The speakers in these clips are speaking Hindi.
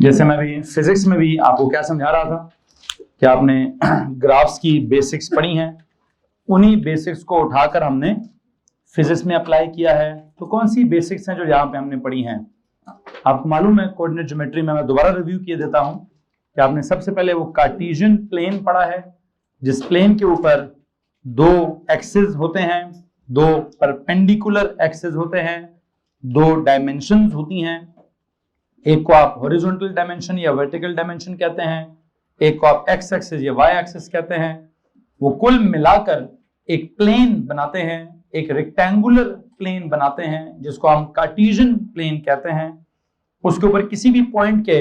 जैसे मैं भी फिजिक्स में भी आपको क्या समझा रहा था कि आपने ग्राफ्स की बेसिक्स पढ़ी हैं, उन्हीं बेसिक्स को उठाकर हमने फिजिक्स में अप्लाई किया है। तो कौन सी बेसिक्स हैं जो यहाँ पे हमने पढ़ी हैं? आपको मालूम है कोऑर्डिनेट ज्योमेट्री में मैं दोबारा रिव्यू किए देता हूं कि आपने सबसे पहले वो कार्टेशियन प्लेन पढ़ा है, जिस प्लेन के ऊपर दो एक्सिस होते हैं, दो परपेंडिकुलर एक्सिस होते हैं, दो डायमेंशंस होती हैं। एक को आप हॉरिजॉन्टल डायमेंशन या वर्टिकल डायमेंशन कहते हैं, एक को आप एक्स एक्सिस या वाई एक्सिस कहते हैं। वो कुल मिलाकर एक प्लेन बनाते हैं, एक रेक्टेंगुलर प्लेन बनाते हैं जिसको हम कार्टेशियन प्लेन कहते हैं। उसके ऊपर किसी भी पॉइंट के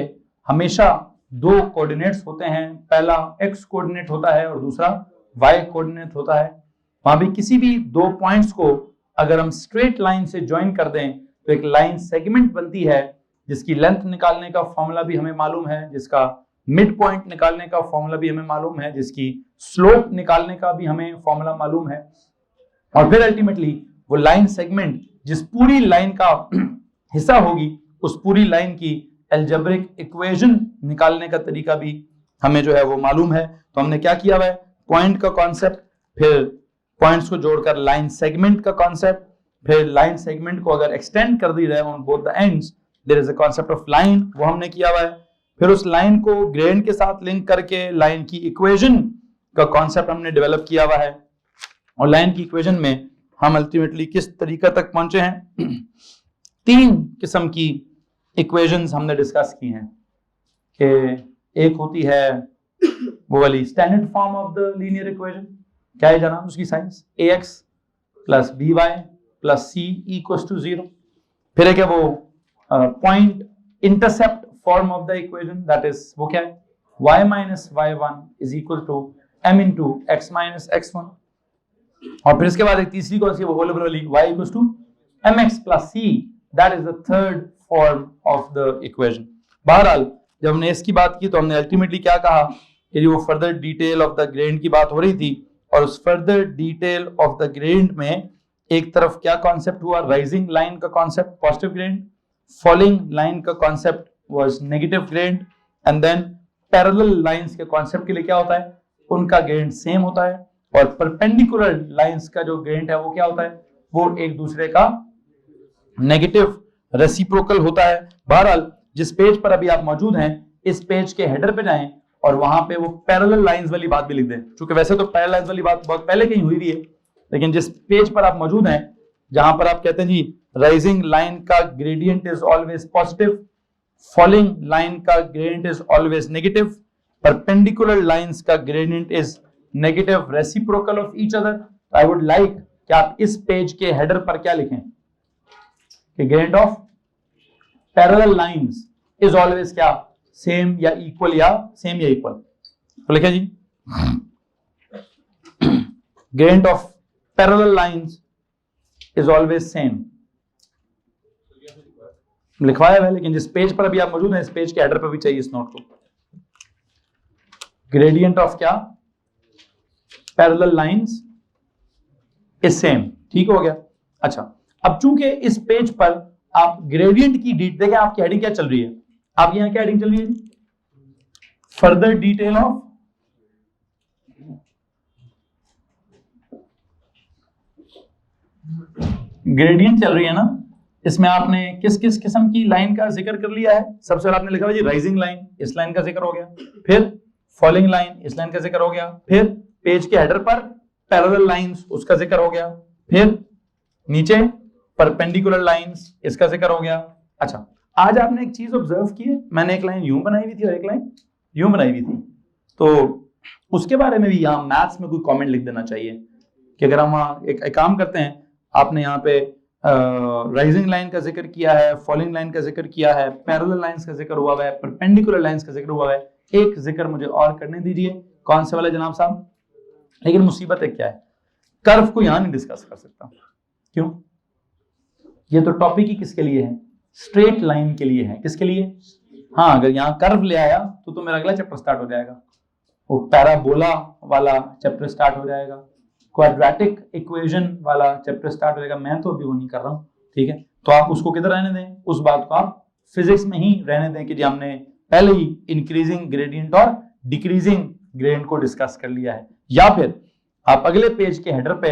हमेशा दो कोऑर्डिनेट्स होते हैं, पहला एक्स कोऑर्डिनेट होता है और दूसरा वाई कोऑर्डिनेट होता है। वहां भी किसी भी दो पॉइंट्स को अगर हम स्ट्रेट लाइन से ज्वाइन कर दें तो एक लाइन सेगमेंट बनती है जिसकी लेंथ निकालने का फॉर्मूला भी हमें मालूम है, जिसका मिड पॉइंट निकालने का फॉर्मूला भी हमें मालूम है, जिसकी स्लोप निकालने का भी हमें फॉर्मूला मालूम है। और फिर अल्टीमेटली वो लाइन सेगमेंट जिस पूरी लाइन का हिस्सा होगी उस पूरी लाइन की अलजेब्रिक इक्वेशन निकालने का तरीका भी हमें जो है वो मालूम है। तो हमने क्या किया हुआ है, पॉइंट का कॉन्सेप्ट, फिर पॉइंट्स को जोड़कर लाइन सेगमेंट का कॉन्सेप्ट, फिर लाइन सेगमेंट को अगर एक्सटेंड कर दी जाए on both the ends there is a concept of line, वो हमने किया हुआ है। फिर उस लाइन को ग्रेड के साथ लिंक करके लाइन की इक्वेशन का कॉन्सेप्ट हमने डेवलप किया हुआ है। और लाइन की इक्वेशन में हम अल्टीमेटली किस तरीका तक पहुंचे हैं, तीन किस्म की इक्वेशंस हमने डिस्कस की हैं कि एक होती है वो वाली standard form of the linear equation, क्या है जनाब उसकी science, ax plus by plus c equals to 0। फिर एक है वो point intercept form of the equation, that is वो क्या है, y minus y1 is equal to m into x minus x1। और फिर इसके बाद एक तीसरी कौन सी, वो होल वाली y equals to mx plus c, that is the third form of the equation. बहरहाल जब हमने इसकी बात की तो हमने अल्टीमेटली क्या कहा कि वो further detail of the gradient की बात हो रही थी, और उस further detail of the gradient में एक तरफ क्या कॉन्सेप्ट हुआ, राइजिंग लाइन का concept positive gradient, falling line का concept was negative gradient, and then parallel lines के कॉन्सेप्ट के लिए क्या होता है, उनका ग्रेडियंट सेम होता है, और परपेंडिकुलर लाइंस का जो ग्रेडियंट है वो क्या होता है, वो एक दूसरे का नेगेटिव रेसिप्रोकल होता है। बहरहाल जिस पेज पर अभी आप मौजूद हैं इस पेज के हेडर पे जाएं और वहां पे वो पैरेलल लाइंस वाली बात भी लिख दें, क्योंकि वैसे तो पैरेलल लाइंस वाली बात बहुत पहले कहीं हुई हुई है, लेकिन जिस पेज पर आप मौजूद हैं जहां पर आप कहते हैं जी राइजिंग लाइन का gradient is always positive, falling line का gradient is always negative, perpendicular lines का gradient is negative reciprocal of each other. I would like कि आप इस पेज के हेडर पर क्या लिखें कि gradient of parallel lines is always क्या, सेम या इक्वल, या सेम या इक्वल। तो लिखे जी gradient of parallel lines is always same, लिखवाया है, लेकिन जिस पेज पर अभी आप मौजूद हैं इस पेज के हेडर पर भी चाहिए इस नोट को, ग्रेडियंट ऑफ क्या, पैरेलल लाइंस इज सेम। ठीक हो गया। अच्छा, अब चूंकि इस पेज पर आप ग्रेडियंट की डीट देखें, आपकी हेडिंग क्या चल रही है, आपकी यहां क्या हेडिंग चल रही है, फर्दर डिटेल ऑफ ग्रेडियंट चल रही है ना। इसमें आपने किस किस किस्म की लाइन का जिक्र कर लिया है, सबसे पहले आपने लिखा है जी राइजिंग लाइन, इस लाइन का जिक्र हो गया, फिर फॉलिंग लाइन, इस लाइन का जिक्र हो गया, फिर पेज के हेडर पर पैरेलल लाइंस, उसका जिक्र हो गया, फिर नीचे परपेंडिकुलर लाइंस, इसका जिक्र हो गया। अच्छा, आज आपने एक चीज ऑब्जर्व की है, मैंने एक लाइन यूं बनाई हुई थी और एक लाइन यूं बनाई हुई थी, तो उसके बारे में भी यहाँ मैथ्स में कोई कमेंट लिख देना चाहिए कि अगर हम एक काम करते हैं, आपने यहाँ पे राइजिंग लाइन का जिक्र किया है, फॉलिंग लाइन का जिक्र किया है, पैरेलल लाइंस का जिक्र हुआ है, परपेंडिकुलर लाइंस का जिक्र हुआ है, एक जिक्र मुझे और करने दीजिए, कौन से वाला जनाब साहब। लेकिन मुसीबत है क्या है, कर्व को यहां नहीं डिस्कस कर सकता, क्यों, ये तो टॉपिक ही किसके लिए है, स्ट्रेट लाइन के लिए है, किसके लिए, हाँ अगर यहाँ कर्व ले आया तो मेरा अगला चैप्टर स्टार्ट हो जाएगा, वो पैराबोला वाला चैप्टर स्टार्ट हो जाएगा, क्वाड्रेटिक इक्वेशन वाला चैप्टर स्टार्ट हो जाएगा। मैं तो अभी वो नहीं कर रहा हूँ, ठीक है, तो आप उसको किधर रहने दें, उस बात को आप फिजिक्स में ही रहने दें कि जी हमने पहले ही इंक्रीजिंग ग्रेडियंट और डिक्रीजिंग ग्रेडियंट को डिस्कस कर लिया है, या फिर आप अगले पेज के हेडर पे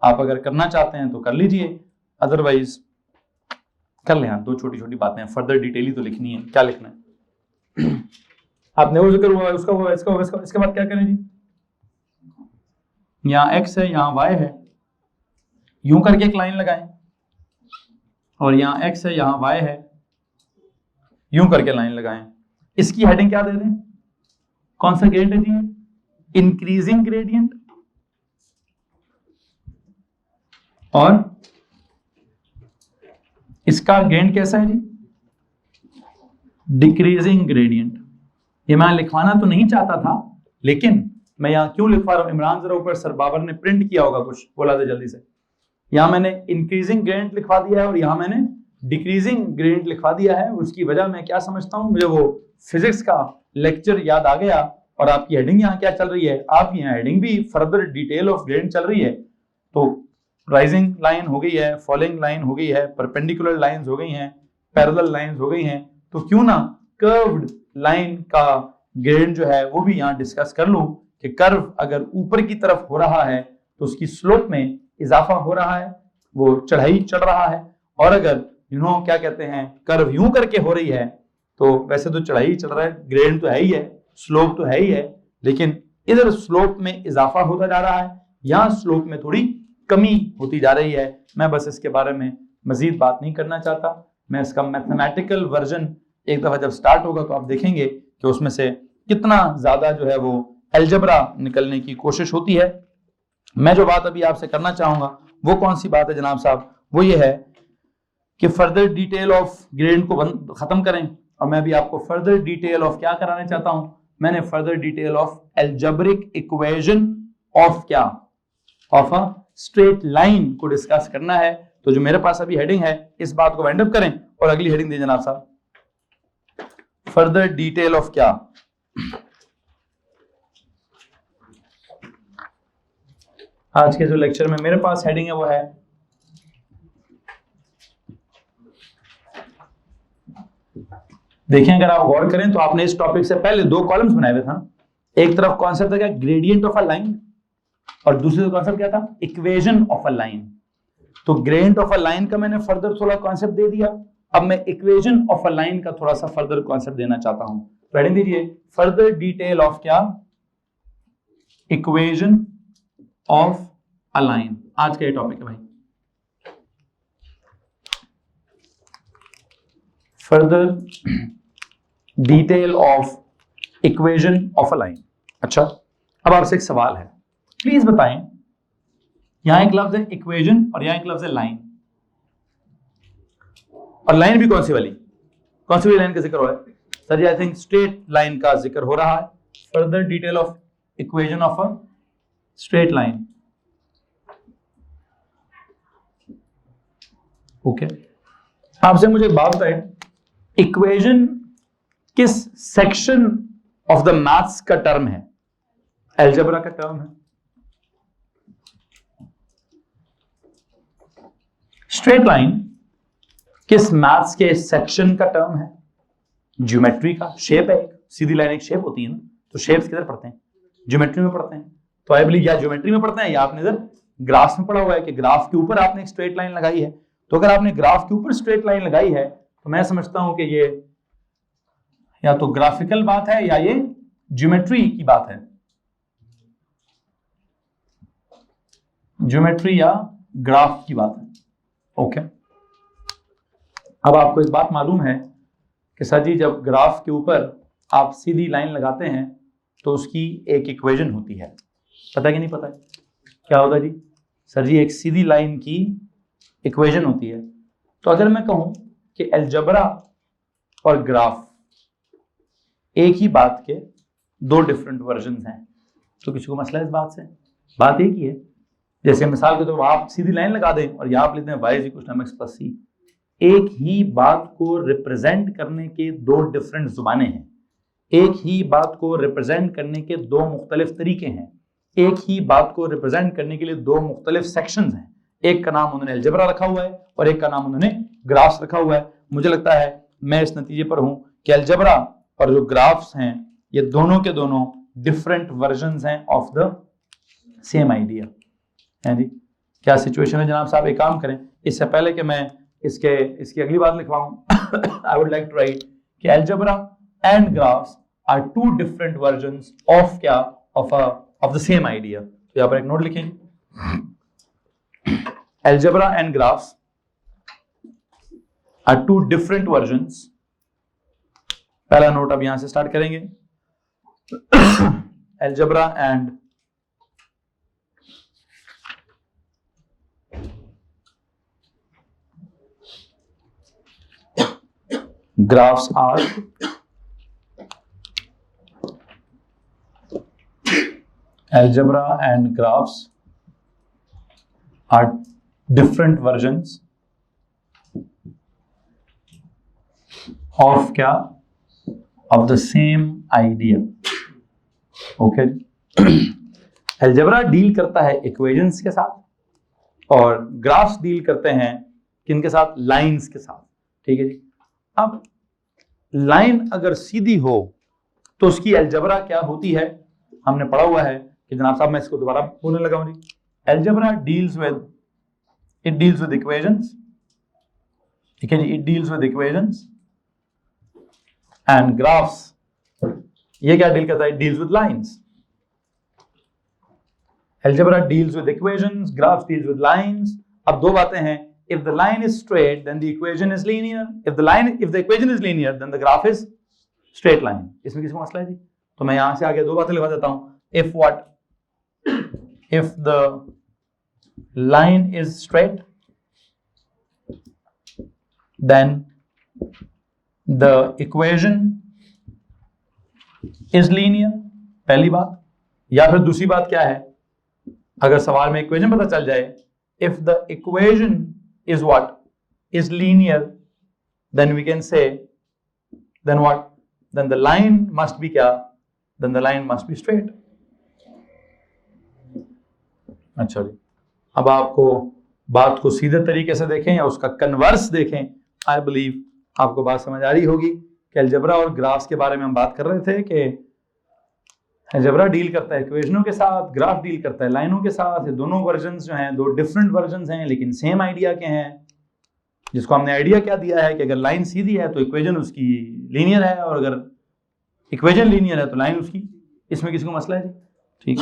आप अगर करना चाहते हैं तो कर लीजिए, अदरवाइज कर लें। दो छोटी छोटी बातें, फर्दर डिटेल ही तो लिखनी है, क्या लिखना है आपने वो जिक्र हुआ, उसका हुआ, इसका हुआ, इसके बाद क्या करें जी, यहाँ x है, यहाँ y है, यूं करके एक लाइन लगाएं, और यहाँ x है, यहाँ y है, यूं करके लाइन लगाएं। इसकी हेडिंग क्या दे दें, कौन सा ग्रेडियंट है जी, इंक्रीजिंग ग्रेडियंट, और इसका ग्रेडियंट कैसा है जी, डिक्रीजिंग ग्रेडियंट। ये मैं लिखवाना तो नहीं चाहता था, लेकिन मैं यहाँ क्यों लिखवा रहा हूं, इमरान जरा ऊपर सर बाबर ने प्रिंट किया होगा कुछ, बोला था जल्दी से। यहाँ मैंने इंक्रीजिंग ग्रेडियंट लिखवा दिया है और यहाँ मैंने डिक्रीजिंग ग्रेडियंट लिखवा दिया है। उसकी वजह मैं क्या समझता हूँ, मुझे वो फिजिक्स का लेक्चर याद आ गया। और आपकी हेडिंग यहाँ क्या चल रही है, आपकी यहाँ हेडिंग भी फर्दर डिटेल ऑफ ग्रेडियंट चल रही है। तो राइजिंग लाइन हो गई है, फॉलिंग लाइन हो गई है, परपेंडिकुलर लाइंस हो गई हैं, पैरेलल लाइंस हो गई हैं, तो क्यों ना कर्व्ड लाइन का ग्रेडियंट जो है वो भी यहाँ डिस्कस कर लूं कि कर्व अगर ऊपर की तरफ हो रहा है तो उसकी स्लोप में इजाफा हो रहा है, वो चढ़ाई चढ़ रहा है, और अगर क्या कहते हैं कर्व यूं करके हो रही है तो वैसे तो चढ़ाई चढ़ रहा है, ग्रेडियंट तो है ही है, स्लोप तो है ही है, लेकिन इधर स्लोप में इजाफा होता जा रहा है, यहाँ स्लोप में थोड़ी कमी होती जा रही है। मैं बस इसके बारे में मजीद बात नहीं करना चाहता, मैं इसका मैथमेटिकल वर्जन एक दफा जब स्टार्ट होगा तो आप देखेंगे कि उसमें से कितना ज्यादा जो है वो अलजबरा निकलने की कोशिश होती है। मैं जो बात अभी आपसे करना चाहूंगा वो कौन सी बात है जनाब साहब, वो ये है कि फर्दर डिटेल ऑफ ग्रेडियंट को खत्म करें, और मैं भी आपको फर्दर डिटेल ऑफ क्या कराने चाहता हूं, मैंने further detail of algebraic equation of क्या, ऑफ अ स्ट्रेट लाइन को डिस्कस करना है। तो जो मेरे पास अभी हेडिंग है इस बात को वाइंड अप करें और अगली हेडिंग दे जनाब साहब, फर्दर डिटेल ऑफ क्या, आज के जो लेक्चर में मेरे पास हेडिंग है वो है देखें, अगर आप गौर करें तो आपने इस टॉपिक से पहले दो कॉलम्स बनाए हुए थे। एक तरफ कॉन्सेप्ट था क्या, ग्रेडियंट ऑफ अ लाइन, और दूसरी कॉन्सेप्ट क्या था, इक्वेशन ऑफ अ लाइन। तो ग्रेडियंट ऑफ अ लाइन का मैंने फर्दर थोड़ा कॉन्सेप्ट दे दिया, अब मैं इक्वेशन ऑफ अ लाइन का थोड़ा सा फर्दर कॉन्सेप्ट देना चाहता हूं। हेडिंग दीजिए फर्दर डिटेल ऑफ क्या, इक्वेशन ऑफ अ लाइन। आज का ये टॉपिक है भाई, further detail of equation of a line. अच्छा, अब आपसे एक सवाल है, प्लीज बताएं, यहां एक लफ्ज है इक्वेशन और यहां एक लफ्ज है लाइन, और लाइन भी कौन सी वाली लाइन का जिक्र हो रहा है sir ji? I think straight line का जिक्र हो रहा है। Further detail of equation of a straight line. Okay, आपसे मुझे एक बात बताएं, इक्वेशन किस सेक्शन ऑफ द मैथ्स का टर्म है? अलजेब्रा का टर्म है। स्ट्रेट लाइन किस मैथ्स के सेक्शन का टर्म है? ज्योमेट्री का। शेप है, एक सीधी लाइन एक शेप होती है ना, तो शेप्स किधर पढ़ते हैं? ज्योमेट्री में पढ़ते हैं। तो आई बिलीव या ज्योमेट्री में पढ़ते हैं या आपने इधर ग्राफ में पढ़ा हुआ है कि ग्राफ के ऊपर आपने एक स्ट्रेट लाइन लगाई है। तो अगर आपने ग्राफ के ऊपर स्ट्रेट लाइन लगाई है तो मैं समझता हूं कि ये या तो ग्राफिकल बात है या ये ज्योमेट्री की बात है, ज्योमेट्री या ग्राफ की बात है। ओके, अब आपको एक बात मालूम है कि सर जी जब ग्राफ के ऊपर आप सीधी लाइन लगाते हैं तो उसकी एक इक्वेशन होती है, पता कि नहीं पता है? क्या होता है जी? सर जी एक सीधी लाइन की इक्वेशन होती है। तो अगर मैं कहूं कि अलजेब्रा और ग्राफ एक ही बात के दो डिफरेंट वर्जन्स हैं, तो किसी को मसला इस बात से? बात एक ही है। जैसे मिसाल के तौर पर आप सीधी लाइन लगा दें और यहां आप लिखते हैं y = mx + c। एक ही बात को रिप्रेजेंट करने के दो डिफरेंट जुबानें हैं, एक ही बात को रिप्रेजेंट करने के दो मुख्तलिफ तरीके हैं, एक ही बात को रिप्रेजेंट करने के लिए दो मुख्तलिफ सेक्शंस हैं। एक का नाम उन्होंने अलजेब्रा रखा हुआ है और एक का नाम उन्होंने ग्राफ्स रखा हुआ है। मुझे लगता है मैं इस नतीजे पर हूं कि अलजेब्रा और जो ग्राफ्स हैं ये दोनों के दोनों डिफरेंट वर्जन्स हैं ऑफ द सेम आइडिया है जी। क्या सिचुएशन है जनाब साहब, एक काम करें, इससे पहले कि मैं इसकी अगली बात लिखवाऊं, I would like to write कि algebra and graphs are two different versions of क्या, ऑफ द सेम आइडिया। तो यहां पर एक नोट लिखेंगे, algebra and graphs are two different versions. पहला नोट अब यहां से स्टार्ट करेंगे, algebra and graphs are algebra and graphs are different versions of क्या, of the same idea। Okay, algebra deal करता है इक्वेशंस के साथ और ग्राफ्स डील करते हैं किनके साथ, लाइंस के साथ। ठीक है जी। अब लाइन अगर सीधी हो तो उसकी अलजेब्रा क्या होती है, हमने पढ़ा हुआ है कि जनाब साहब मैं इसको दोबारा बोलने लगा हूं, अलजेब्रा डील्स विद इक्वेशंस। ठीक है जी, it deals with equations and graphs ये क्या डील करता है, deals with lines. Algebra deals with equations, graphs deals with lines. अब दो बातें हैं, if the line is straight then the equation is linear, if the equation is linear then the graph is straight line। इसमें किसको मसला है जी, तो मैं यहां से आगे दो बातें लिखवा देता हूं, if the line is straight then the equation is linear, पहली बात। या फिर दूसरी बात क्या है, अगर सवाल में इक्वेशन पता चल जाए, if the equation is what, is linear, then we can say, then what, then the line must be क्या, then the line must be straight। अच्छा जी, अब आपको बात को सीधे तरीके से देखें या उसका कन्वर्स देखें, आई बिलीव आपको बात समझ आ रही होगी कि अलजेब्रा और ग्राफ्स के बारे में हम बात कर रहे थे कि अलजेब्रा डील करता है इक्वेशनों के साथ, ग्राफ डील करता है लाइनों के साथ। ये दोनों वर्जन्स जो हैं, दो डिफरेंट वर्जन्स हैं लेकिन सेम आइडिया के हैं, जिसको हमने आइडिया क्या दिया है कि अगर लाइन सीधी है तो इक्वेशन उसकी लीनियर है, और अगर इक्वेशन लीनियर है तो लाइन उसकी। इसमें किसको मसला है जी, ठीक।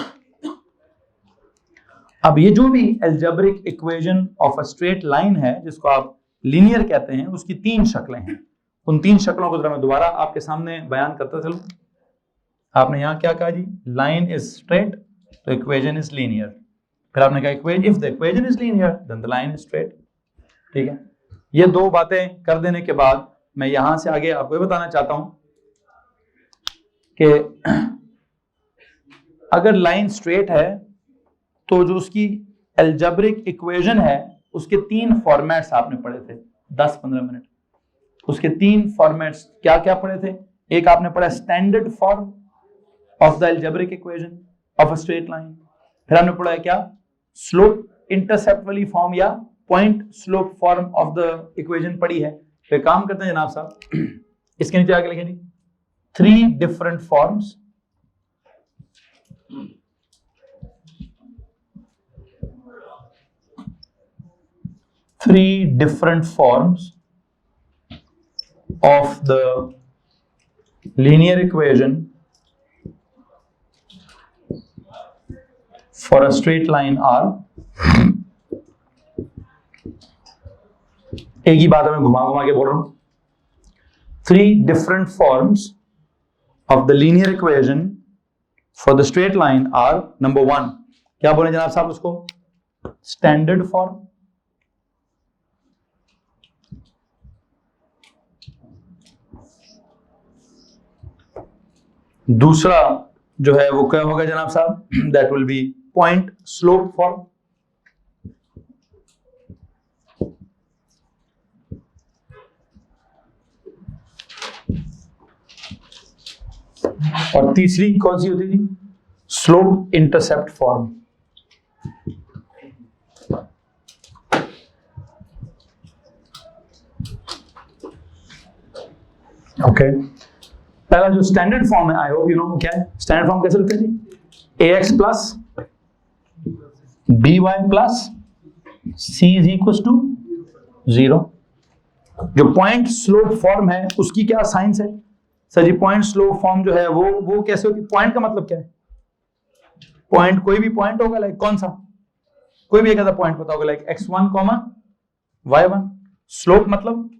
अब ये जो भी algebraic equation of a straight line है जिसको आप लीनियर कहते हैं, उसकी तीन शक्लें हैं। उन तीन शक्लों को जरा मैं दोबारा आपके सामने बयान करता चलूं। आपने यहां क्या कहा जी, लाइन इज स्ट्रेट तो इक्वेशन इज लीनियर। फिर आपने कहा if the equation is linear then the line is straight. ठीक है, ये दो बातें कर देने के बाद मैं यहां से आगे आपको ये बताना चाहता हूं कि अगर लाइन स्ट्रेट है तो जो उसकी अलजेब्रिक इक्वेशन है उसके तीन फॉर्मेट्स आपने पढ़े थे 10-15 मिनट। उसके तीन फॉर्मेट्स क्या क्या पढ़े थे, एक आपने पढ़ा standard form of the algebraic equation of a straight line, फिर हमने पढ़ा है क्या, स्लोप इंटरसेप्ट वाली फॉर्म या point slope form of the equation पढ़ी है। फिर काम करते हैं जनाब साहब, इसके नीचे आगे लिखेंगे 3 different forms of the linear equation for a straight line are, एक ही बात मैं घुमा घुमा के बोल रहा हूं, 3 different forms of the linear equation for the straight line are, number 1, क्या बोले जनाब साहब उसको, स्टैंडर्ड फॉर्म, दूसरा जो है वो क्या होगा जनाब साहब, that will be point slope form, और तीसरी कौन सी होती थी, स्लोप इंटरसेप्ट फॉर्म। ओके, पहला जो स्टैंडर्ड फॉर्म है, आई होप यू नो क्या है स्टैंडर्ड फॉर्म, कैसे लिखते हैं जी? ax plus by plus c is equal to 0। जो पॉइंट स्लोप फॉर्म है उसकी क्या साइंस है सर जी? पॉइंट स्लोप फॉर्म जो है वो कैसे होती है? पॉइंट का मतलब क्या है? पॉइंट कोई भी पॉइंट होगा, लाइक कौन सा? कोई भी एक ऐसा पॉइंट पता होगा, लाइक x1, y1। स्लोप मतलब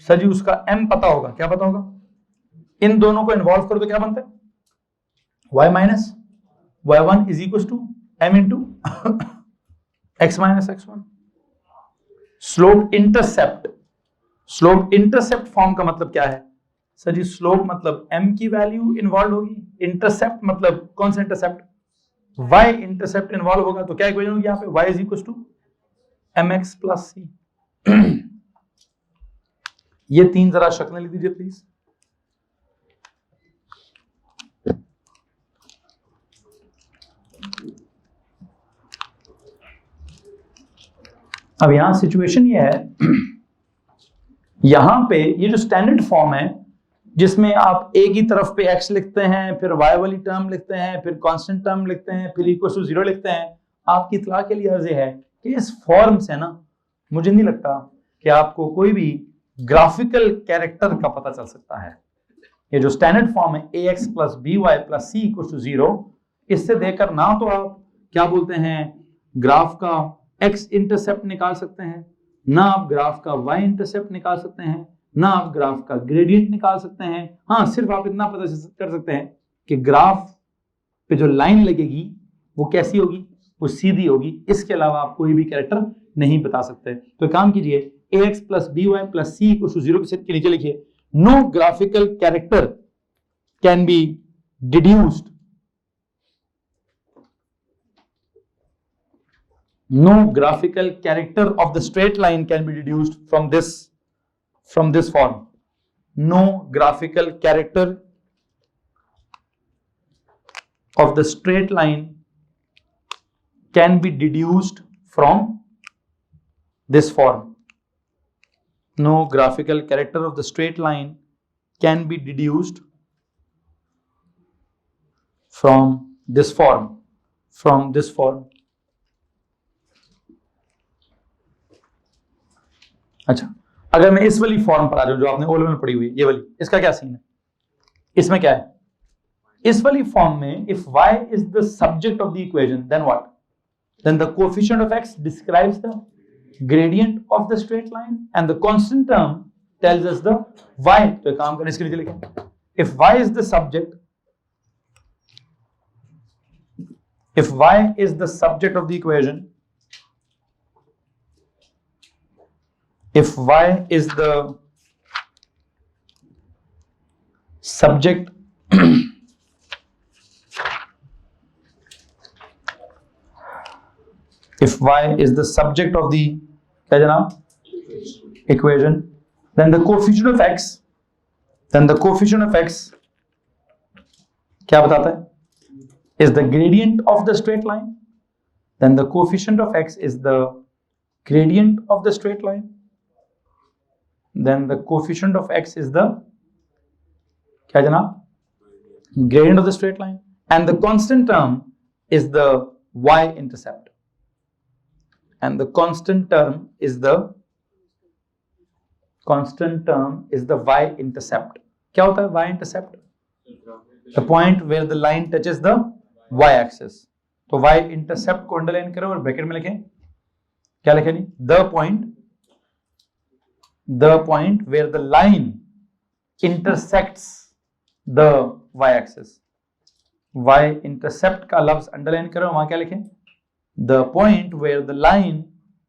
सर जी उसका m पता होगा, क्या पता होगा? इन दोनों को इन्वॉल्व करो तो क्या बनता है? y minus y1 is equal to m into x minus x1। Slope intercept, slope intercept form का मतलब क्या है सर जी? स्लोप मतलब m की वैल्यू इन्वॉल्व होगी, इंटरसेप्ट मतलब कौन सा इंटरसेप्ट? y इंटरसेप्ट इन्वॉल्व होगा, तो क्या इक्वेशन होगी यहाँ पे? y is equal to mx plus c। ये तीन जरा शक्लें लिख दीजिए प्लीज। अब यहां सिचुएशन ये है, यहां पे ये जो स्टैंडर्ड फॉर्म है जिसमें आप एक ही तरफ पे x लिखते हैं, फिर y वाली टर्म लिखते हैं, फिर कांस्टेंट टर्म लिखते हैं, फिर इक्वल टू 0 लिखते हैं, आपकी इत्तला के लिए अर्ज है कि इस फॉर्म से ना मुझे नहीं लगता कि आपको कोई भी ग्राफिकल कैरेक्टर का पता चल सकता है। ये जो स्टैंडर्ड फॉर्म है ax plus by plus c equal to 0, इससे देकर ना तो आप क्या बोलते हैं ग्राफ का x इंटरसेप्ट निकाल सकते हैं, ना आप ग्राफ का y इंटरसेप्ट निकाल सकते हैं, ना आप ग्राफ का ग्रेडियंट निकाल सकते हैं। हाँ, सिर्फ आप इतना पता कर सकते हैं कि ग्राफ पे जो लाइन लगेगी वो कैसी होगी, वो सीधी होगी। इसके अलावा आप कोई भी कैरेक्टर नहीं बता सकते। तो काम कीजिए, ax plus by plus c equal to 0 के नीचे लिखिए, no graphical character can be deduced, no graphical character of the straight line can be deduced from this form. No graphical character of the straight line can be deduced from this form. No graphical character of the straight line can be deduced from this form. From this form. अच्छा, अगर मैं इस वाली फॉर्म पर आ जाऊं जो आपने ओ लेवल में पढ़ी हुई है, ये वाली, इसका क्या सीन है? इसमें क्या है? इस वाली फॉर्म में if y is the subject of the equation, then what? Then the coefficient of x describes the gradient of the straight line and the constant term tells us the y. तो एक काम करें, इसके नीचे लिखें, if y is the subject, if y is the subject of the equation, if y is the subject if y is the subject of the क्या जनाब equation, then the coefficient of x, क्या बताता है? is the gradient of the straight line. Then the coefficient of x is the gradient of the straight line. Then the coefficient of x is the क्या जनाब? Gradient of the straight line. And the constant term is the y-intercept. And the constant term is the y-intercept. क्या होता है y-intercept? The point where the line touches the y-axis. तो y-intercept को अंडरलाइन करो और ब्रैकेट में लिखें, क्या लिखें नहीं? The point where the line intersects the y-axis. Y-intercept का लफ्ज अंडरलाइन करो, वहां क्या लिखें? The point where the line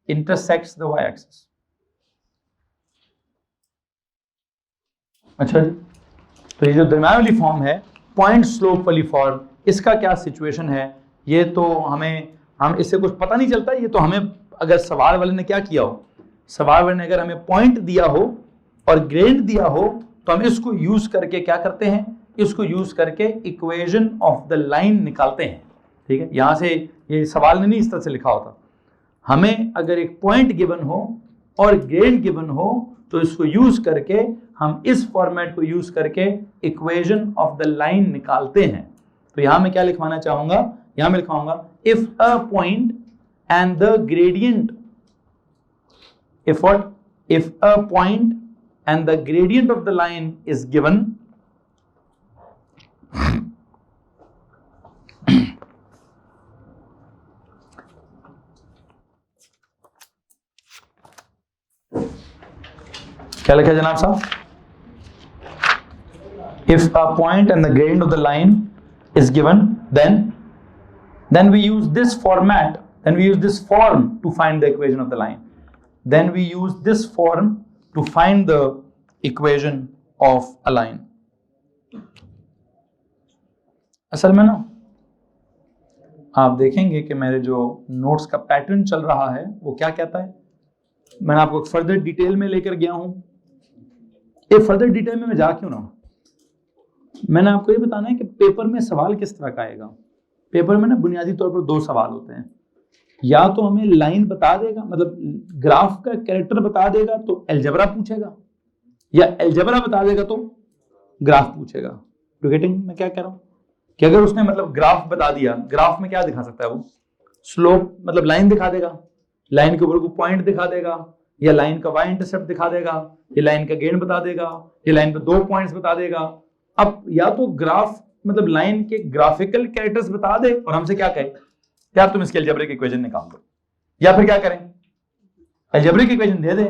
intersects the y-axis. अच्छा जी, तो ये जो दरम्यान वाली फॉर्म है, पॉइंट स्लोप वाली फॉर्म, इसका क्या सिचुएशन है? ये तो हम इससे कुछ पता नहीं चलता। ये तो हमें, अगर सवाल वाले ने क्या किया हो, सवाल वाले ने अगर हमें पॉइंट दिया हो और ग्रेड दिया हो, तो हम इसको यूज करके क्या करते हैं? इसको यूज करके इक्वेशन ऑफ द लाइन निकालते हैं। ठीक है, यहां से ये सवाल ने नहीं इस तरह से लिखा होता। हमें अगर एक पॉइंट गिवन हो और ग्रेड गिवन हो, तो इसको यूज करके हम इस फॉर्मेट को यूज करके इक्वेशन ऑफ द लाइन निकालते हैं। तो यहां मैं क्या लिखवाना चाहूंगा, यहां मैं लिखवाऊंगा if a point and the gradient, if a point and the gradient of the line is given, क्या लिखा है जनाब साहब? If a point and the gradient of the line is given, then we use this format, then we use this form to find the equation of the line. Then we use this form to find the equation of a line. असल में ना आप देखेंगे कि मेरे जो नोट्स का पैटर्न चल रहा है वो क्या कहता है, मैंने आपको फर्दर डिटेल में लेकर गया हूं। ये फर्दर डिटेल में मैं जा क्यों ना हूं, मैंने आपको ये बताना है कि पेपर में सवाल किस तरह का आएगा। पेपर में ना बुनियादी तौर पर दो सवाल होते हैं, या तो हमें लाइन बता देगा, मतलब ग्राफ का कैरेक्टर बता देगा तो अलजेब्रा पूछेगा, या अलजेब्रा बता देगा तो ग्राफ पूछेगा। टू गेटिंग मैं क्या कह रहा हूं कि अगर उसने मतलब ग्राफ बता दिया, ग्राफ में क्या दिखा सकता है वो, स्लोप मतलब लाइन दिखा देगा, लाइन के ऊपर को पॉइंट दिखा देगा, या लाइन का वाई इंटरसेप्ट दिखा देगा, या लाइन का गेन बता देगा, या लाइन पे 2 पॉइंट्स बता देगा। अब या तो ग्राफ मतलब लाइन के ग्राफिकल कैरेक्टर्स बता दे और हमसे क्या कहे यार तुम इसके अलजेब्रिक इक्वेशन निकाल दो, या फिर क्या करें अलजेब्रिक इक्वेशन दे दे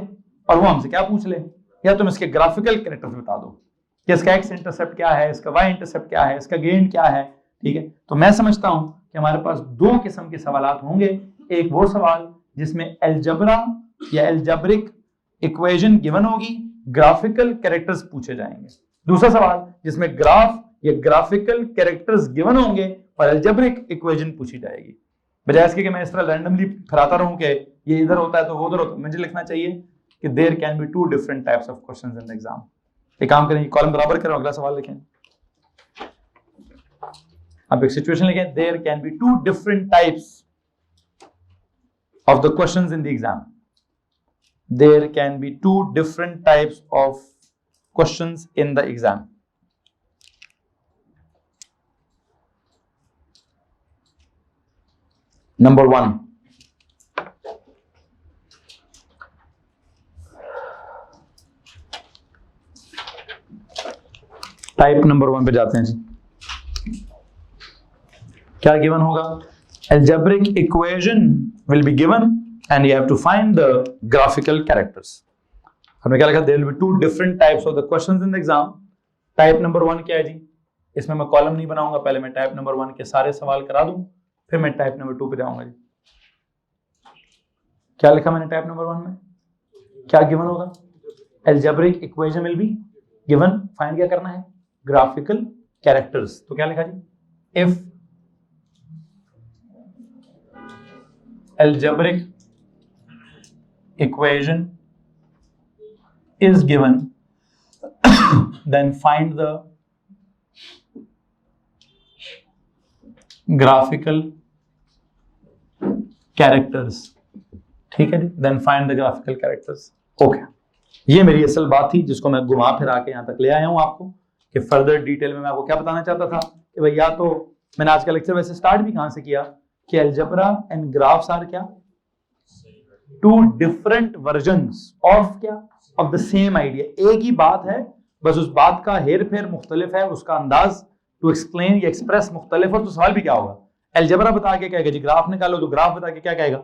और वो हमसे क्या पूछ ले, या तुम इसके ग्राफिकल कैरेक्टर्स बता दो कि इसका एक्स इंटरसेप्ट क्या है, इसका वाई इंटरसेप्ट क्या है, इसका गेन क्या है। ठीक है, तो मैं समझता हूं कि हमारे पास 2 किस्म के सवाल होंगे। एक वो सवाल जिसमें अलजेब्रा या अलजेब्रिक इक्वेशन गिवन होगी, ग्राफिकल कैरेक्टर्स पूछे जाएंगे। दूसरा सवाल जिसमें ग्राफ या ग्राफिकल कैरेक्टर्स गिवन होंगे और अलजेब्रिक इक्वेशन पूछी जाएगी। बजाय इसके कि मैं इस तरह रैंडमली फराता रहूं कि ये इधर होता है तो वो उधर होता है, मुझे लिखना चाहिए कि there can be 2 different types of questions in the exam. एक काम करें, कॉलम बराबर करो, अगला सवाल लिखें। आप एक सिचुएशन लिखें, there can be 2 different types of the questions in the exam. There can be 2 different types of questions in the exam. Number 1, type number 1 पे जाते हैं जी। क्या गिवन होगा? Algebraic equation will be given and you have to find the graphical characters. हमने क्या लिखा? There will be 2 different types of the questions in the exam. Type number 1 क्या है जी? इसमें मैं कॉलम नहीं बनाऊंगा, पहले मैं टाइप नंबर 1 के सारे सवाल करा दूं, फिर मैं टाइप नंबर 2 पे जाऊंगा जी। क्या लिखा मैंने टाइप नंबर 1 में? क्या गिवन होगा? Algebraic equation will be given. Find क्या करना है? Graphical characters. तो क्या लिखा जी? If algebraic equation is given, then find the graphical characters. ठीक है जी, then find the graphical characters. Okay, ये मेरी असल बात थी जिसको मैं घुमा फिरा के यहां तक ले आया हूं आपको, कि फर्दर डिटेल में मैं आपको क्या बताना चाहता था कि भाई, या तो मैंने आज का लेक्चर वैसे स्टार्ट भी कहां से किया कि अलजेब्रा एंड ग्राफ्स आर क्या? 2 डिफरेंट वर्जन्स ऑफ क्या? Of the same idea. एक ही बात है, बस उस बात का हेर फेर मुख्तलिफ है, उसका अंदाज टू एक्सप्लेन या एक्सप्रेस मुख्तलिफ है। तो सवाल भी क्या होगा? अलजेब्रा बता के कहेगा जी ग्राफ निकालो, तो ग्राफ बता के क्या कहेगा?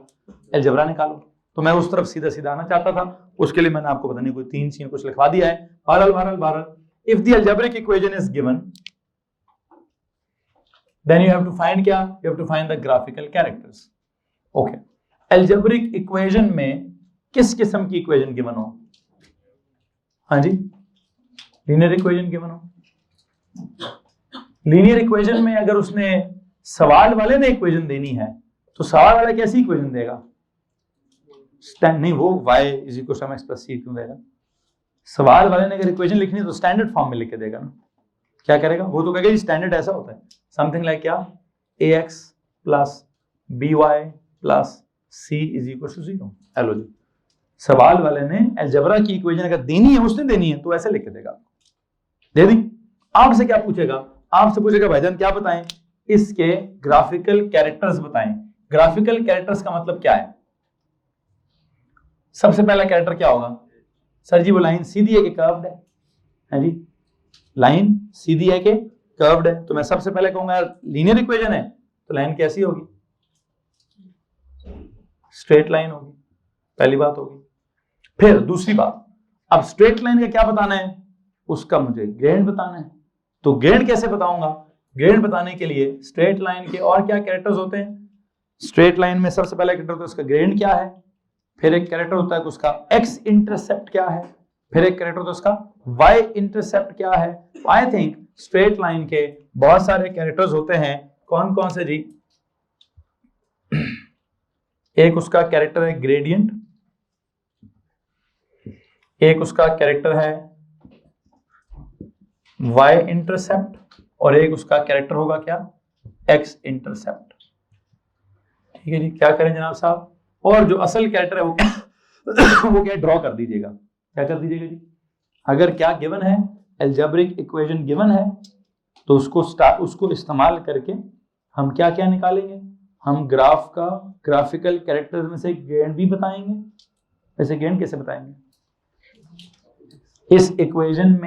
अलजेब्रा निकालो। तो मैं उस तरफ सीधा सीधा आना चाहता था, उसके लिए मैंने आपको पता नहीं कोई 3 सीन कुछ लिखवा दिया है। बहरहाल if the algebraic equation is given, then you have to find क्या? You have to find the graphical characters. Okay. Algebraic equation में किस किस्म की इक्वेशन गिवन हो? हाँ जी, लीनियर इक्वेशन गिवन हो। लीनियर इक्वेशन में अगर उसने सवाल वाले ने इक्वेशन देनी है तो सवाल वाला कैसी इक्वेशन देगा? नहीं, वो y = mx + c क्यों देगा? सवाल वाले ने अगर इक्वेशन लिखनी है तो स्टैंडर्ड फॉर्म में लिख के देगा ना। क्या करेगा वो? तो कहेगा स्टैंडर्ड ऐसा होता है, समथिंग लाइक क्या? ax + by + c = 0। हेलो जी, सवाल वाले ने अलजेब्रा की इक्वेशन अगर देनी है, उसने देनी है तो ऐसे लिख के देगा, दे दी। आपसे क्या पूछेगा, आपसे पूछेगा भाईजान क्या बताएं, इसके ग्राफिकल कैरेक्टर्स बताएं। ग्राफिकल कैरेक्टर्स का मतलब क्या है? सबसे पहला कैरेक्टर क्या होगा? सर जी वो लाइन सीधी है कि कर्व्ड है जी? लाइन सीधी है कि कर्व्ड है? तो मैं सबसे पहले कहूंगा यार लीनियर इक्वेशन है तो लाइन कैसी होगी? स्ट्रेट लाइन होगी, पहली बात होगी। फिर दूसरी बात, अब स्ट्रेट लाइन का क्या बताना है? उसका मुझे ग्रेड बताना है। तो ग्रेड कैसे बताऊंगा? ग्रेड बताने के लिए स्ट्रेट लाइन के और क्या कैरेक्टर्स होते हैं? स्ट्रेट लाइन में सबसे पहला कैरेक्टर होता है उसका ग्रेड क्या है, फिर एक कैरेक्टर होता है उसका एक्स इंटरसेप्ट क्या है, फिर एक कैरेक्टर होता है उसका वाई इंटरसेप्ट क्या है। आई थिंक स्ट्रेट लाइन के बहुत सारे कैरेक्टर्स होते हैं। कौन कौन से जी? एक उसका कैरेक्टर है ग्रेडियंट, एक उसका कैरेक्टर है वाई इंटरसेप्ट, और एक उसका कैरेक्टर होगा क्या? X intercept. ठीक है जी, क्या करें जनाब साहब? और जो असल कैरेक्टर है वो क्या ड्रॉ कर दीजिएगा। क्या कर दीजिएगा जी? अगर क्या गिवन है, अलजेब्रिक इक्वेशन गिवन है, तो उसको इस्तेमाल करके हम क्या क्या निकालेंगे? हम ग्राफ का ग्राफिकल कैरेक्टर्स में से गेन भी बताएंगे। वैसे गेन कैसे बताएंगे? इस इक्वेशन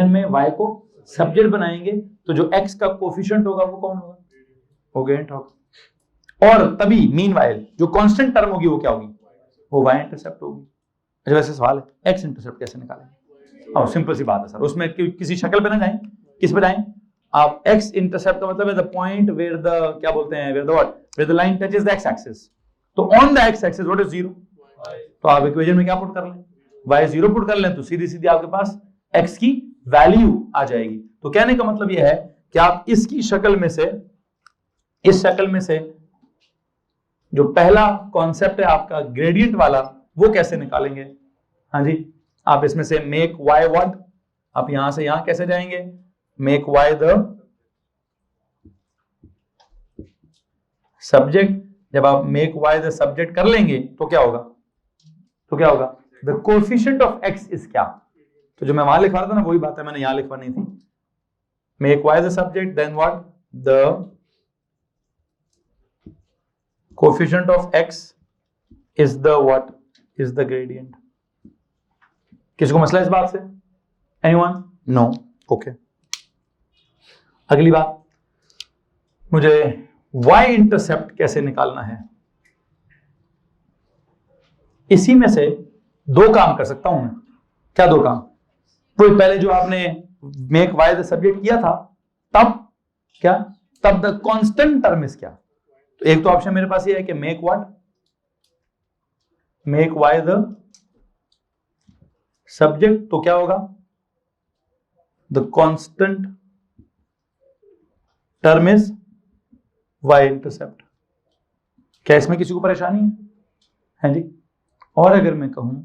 में y को सब्जेक्ट बनाएंगे, तो जो x का कोफिशिएंट होगा वो कौन होगा? वो गेन होगा। और तभी मीनवाइल जो कांस्टेंट टर्म होगी वो क्या होगी? वो y इंटरसेप्ट होगी। अच्छा वैसे सवाल है x इंटरसेप्ट कैसे निकालेंगे? और सिंपल सी बात है सर, उसमें किसी शक्ल पे ना जाएं, किस पे जाएं आप? x इंटरसेप्ट का मतलब है द पॉइंट वेयर द क्या बोलते हैं, where the what, where the line touches the x axis. तो on the x axis what is 0? तो आप इक्वेशन में क्या पुट कर लें? y 0 पुट कर लें तो सीधी सीधी आपके पास x की वैल्यू आ जाएगी। तो कहने का मतलब यह है कि आप इसकी शक्ल में से, इस शक्ल में से जो पहला कॉन्सेप्ट है आपका ग्रेडियंट वाला, वो कैसे निकालेंगे? हाँ जी, आप इसमें से मेक y व्हाट, आप यहां से यहां कैसे जाएंगे? Make y the subject. जब आप मेक y द सब्जेक्ट कर लेंगे तो क्या होगा? The coefficient of x is क्या? तो जो मैं वहां लिखवा रहा था ना वही बात है, मैंने यहां लिखवानी थी। Make y the subject, then what? The coefficient of x is the what? Is the gradient. किसको मसला इस बात से? एनीवन? नो? ओके। अगली बात, मुझे y इंटरसेप्ट कैसे निकालना है? इसी में से दो काम कर सकता हूं मैं। क्या दो काम? तो पहले जो आपने मेक y द सब्जेक्ट किया था, तब क्या? तब द कांस्टेंट टर्म इज क्या? तो एक तो ऑप्शन मेरे पास ये है कि make what? Make y the subject, तो क्या होगा? The constant term is y intercept. क्या इसमें किसी को परेशानी है जी? और अगर मैं कहूं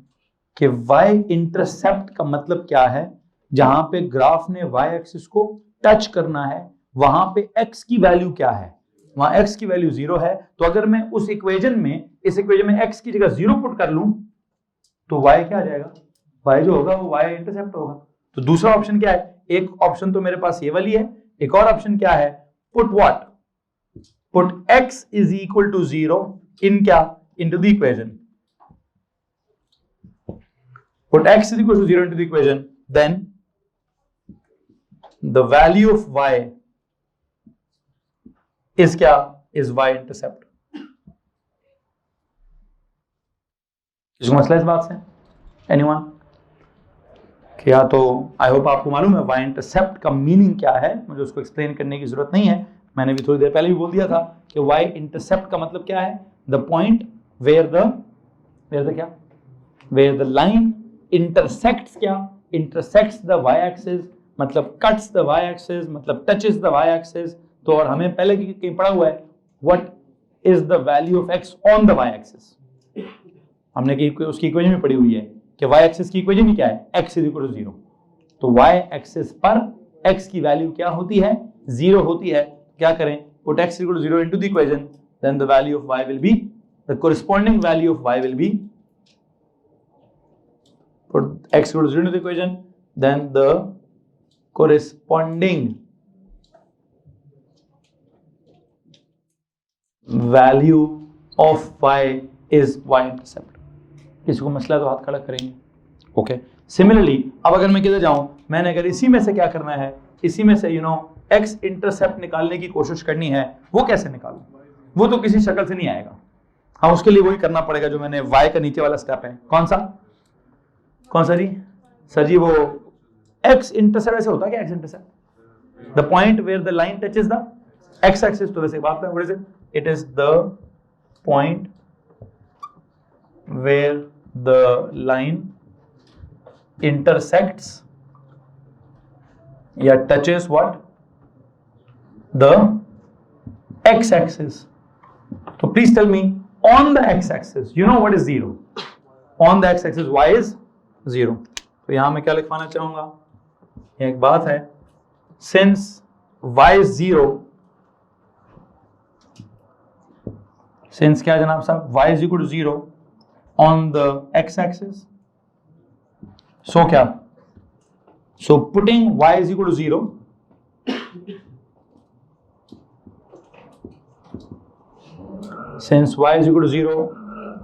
कि y इंटरसेप्ट का मतलब क्या है, जहां पे ग्राफ ने y एक्सिस को टच करना है वहां पे x की वैल्यू क्या है? वहां x की वैल्यू 0 है। तो अगर मैं उस इक्वेशन में, इस इक्वेशन में x की जगह 0 पुट कर लूं तो y क्या आ जाएगा? y जो होगा वो y इंटरसेप्ट होगा। तो दूसरा ऑप्शन क्या है? एक ऑप्शन तो मेरे पास ये वाली है, एक और ऑप्शन क्या है? Put what? Put x is equal to 0 in क्या? Into the equation. Put x is equal to 0 into the equation, then the value of y is क्या? Is y intercept. किसको मसला इस बात से? Anyone? क्या? तो आई होप आपको मालूम है y इंटरसेप्ट का मीनिंग क्या है, मुझे उसको एक्सप्लेन करने की जरूरत नहीं है। मैंने भी थोड़ी देर पहले भी बोल दिया था कि y इंटरसेप्ट का मतलब क्या है? द पॉइंट वेयर द क्या? वेयर द लाइन intersects क्या? intersects the y axis, मतलब cuts the y axis, मतलब touches the y axis। तो और हमें पहले कहीं पढ़ा हुआ है what is the value of x on the y axis। हमने उसकी इक्वेशन में पढ़ी हुई है कि y axis की इक्वेशन ही क्या है? x is equal to 0। तो y axis पर x की वैल्यू क्या होती है? 0 होती है। क्या करें? put x is equal to 0 into the equation, then the value of y will be the corresponding value of y will be, put x equal to 0 into the equation, then the corresponding value of y is y intercept. किसी को मसला तो हाथ खड़ा करेंगे. ओके. सिमिलरली अब अगर मैं किधर जाऊं, मैंने अगर इसी में से क्या करना है, इसी में से x इंटरसेप्ट निकालने की कोशिश करनी है, वो कैसे निकालूं? वो तो किसी शक्ल से नहीं आएगा. हाँ, उसके लिए वही करना पड़ेगा जो मैंने y का नीचे वाला स्टेप है. कौन सा जी? सर जी वो x इंटरसेप्ट ऐसे होता है क्या? x intercept the point where the line touches the x axis. तो वैसे बात है, what is it? It is the point where the line intersects या touches what? The x-axis. So please tell me, on the x-axis, you know what is 0? On the x-axis, y is 0. तो यहां मैं क्या लिखवाना चाहूंगा? एक बात है, since y is 0, since क्या जनाब साहब? y is equal to 0 on the x-axis. So क्या? So putting y is equal to 0, since y is equal to 0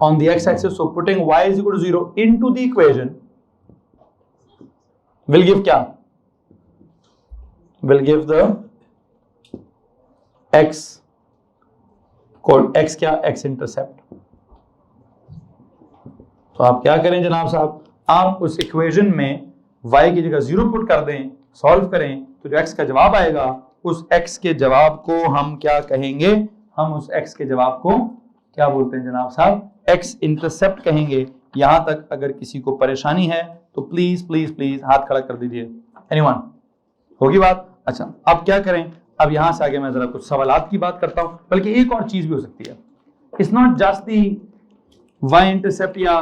on the x-axis, so putting y is equal to 0 into the equation will give क्या? Will give the x called x क्या? x intercept. तो आप क्या करें जनाब साहब? आप उस इक्वेशन में y की जगह 0 पुट कर दें, सॉल्व करें, तो जो x का जवाब आएगा, उस x के जवाब को हम क्या कहेंगे? हम उस x के जवाब को क्या बोलते हैं जनाब साहब? x इंटरसेप्ट कहेंगे. यहां तक अगर किसी को परेशानी है तो प्लीज प्लीज प्लीज हाथ खड़ा कर दीजिए. एनीवन? होगी बात? अच्छा, अब क्या करें? अब यहां से आगे मैं जरा कुछ सवालात की बात करता हूं, बल्कि एक और चीज भी हो सकती है. It's not just the y intercept या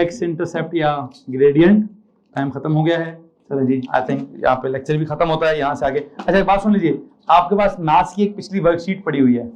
x इंटरसेप्ट या ग्रेडियंट. टाइम खत्म हो गया है. चलो जी, आई थिंक यहाँ पे लेक्चर भी खत्म होता है. यहाँ से आगे अच्छा एक बात सुन लीजिए, आपके पास मैथ्स की एक पिछली वर्कशीट पड़ी हुई है.